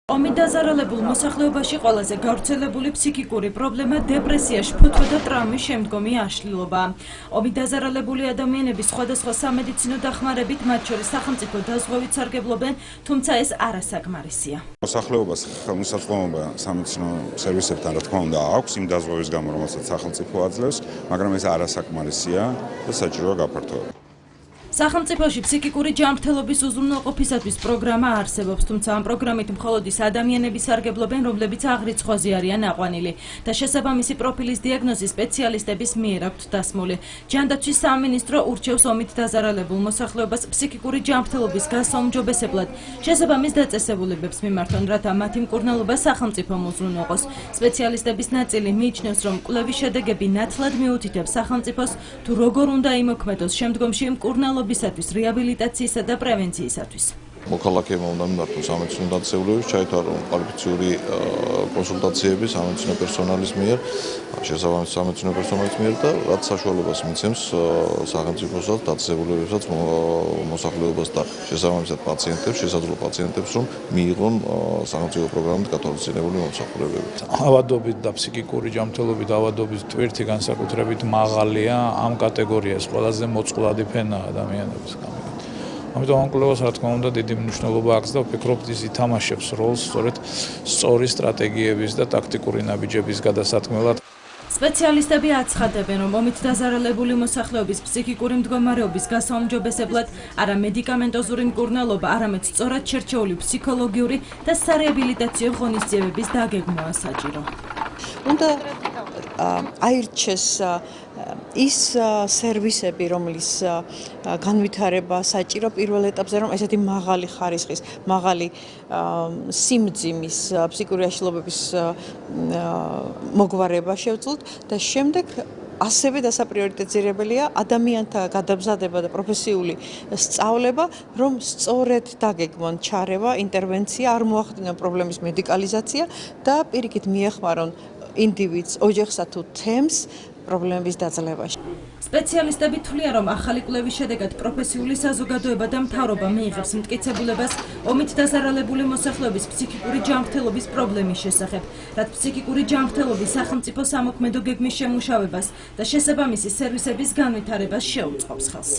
ომით დაზარალებულ მოსახლეობაში ყველაზე გავრცელებული ფსიქიკური პრობლემა დეპრესია, შფოთვა და ტრაუმის შემდგომი აშლილობა. ომით დაზარალებული ადამიანების სხვადასხვა სამედიცინო დახმარებით, მათ შორის სახელმწიფო დაზღვევით სარგებლობენ, თუმცა ეს არასაკმარისია. მოსახლეობას ხელმისაწვდომობა სამედიცინო სერვისებთან რა თქმა უნდა აქვს იმ დაზღვევის გამო, რომელსაც სახელმწიფო აძლევს, მაგრამ ეს არასაკმარისია და საჭიროა გაფართოება. სახელმწიფოში ფსიქიკური ჯანმრთელობის უზრუნველყოფისათვის პროგრამა არსებობს, თუმცა ამ პროგრამით მხოლოდ ის ადამიანები სარგებლობენ, რომლებიც აღრიცხვაზე არიან აყვანილი და შესაბამისი პროფილის დიაგნოზი სპეციალისტების მიერ აქვთ დასმული. ჯანდაცვის სამინისტრო ურჩევს ომით დაზარალებულ მოსახლეობას ფსიქიკური ჯანმრთელობის გასაუმჯობესებლად შესაბამის დაწესებულებებს მიმართონ, რათა მათი მკურნალობა სახელმწიფომ უზრუნველყოს. სპეციალისტების ნაწილი მიიჩნევს, რომ კვლევის შედეგები ნათლად მიუთითებს სახელმწიფოს თუ როგორ უნდა იმოქმედოს შემდგომში მკურნალობა რეაბილიტაციისა და პრევენციისათვის. მოქალაქეებმა უნდა მიმართოს სამედიცინო დაწესებულებებს, ჩაითვალონ კვალიფიციური კონსულტაციები სამედიცინო პერსონალის მიერ, შესაბამის სამედიცინო პერსონალის მიერ და რაც საშუალებას მიცემს სახელმწიფოსაც დაწესებულებებსაც მოსახლეობას და შესაბამისად პაციენტებს, შესაძლო პაციენტებს, რომ მიიღონ სახელმწიფო პროგრამით გათვალისწინებული მომსახურებები. ავადობით და ფსიქიკური ჯანმრთელობით ავადობის ტვირთი განსაკუთრებით მაღალია ამ კატეგორიას, ყველაზე მოწყვლადი ფენაა ადამიანების გამო. ამიტომ ამ კვლევას რა თქმა უნდა დიდი მნიშვნელობა აქვს და ვფიქრობ ის ითამაშებს როლს სწორედ სწორი სტრატეგიების და ტაქტიკური ნაბიჯების გადასატკმელად. სპეციალისტები აცხადებენ, რომ ომით დაზარალებული მოსახლეობის ფსიქიკური მდგომარეობის გასაუმჯობესებლად არა მედიკამენტოზური მკურნალობა, არამედ სწორად შერჩეული ფსიქოლოგიური და სარეაბილიტაციო ღონისძიებების დაგეგმვაა საჭირო. უნდა აირჩეს ის სერვისები, რომლის განვითარება საჭირო პირველ ეტაპზე, რომ ესეთი მაღალი ხარისხის, მაღალი სიმძიმის ფსიქიკური აშლილობების მოგვარება შევძლოთ და შემდეგ ასევე დასაპრიორიტეტირებელია ადამიანთა გადამზადება და პროფესიული სწავლება, რომ სწორედ დაგეგმონ ჩარევა, ინტერვენცია, არ მოახდინონ პრობლემის მედიკალიზაცია და პირიქით მიეხმარონ ინდივიდს, ოჯახსა თუ თემს პრობლემების დაძლევაში. სპეციალისტები თვლიან, რომ ახალი კვლევის შედეგად პროფესიული საზოგადოება და მთავრობა მიიღებს მტკიცებულებას ომით დაზარალებული მოსახლეობის ფსიქიკური ჯანმრთელობის პრობლემის შესახებ, რაც ფსიქიკური ჯანმრთელობის სახელმწიფო სამოქმედო გეგმის შემუშავებას და შესაბამისი სერვისების განვითარებას შეუწყობს ხელს.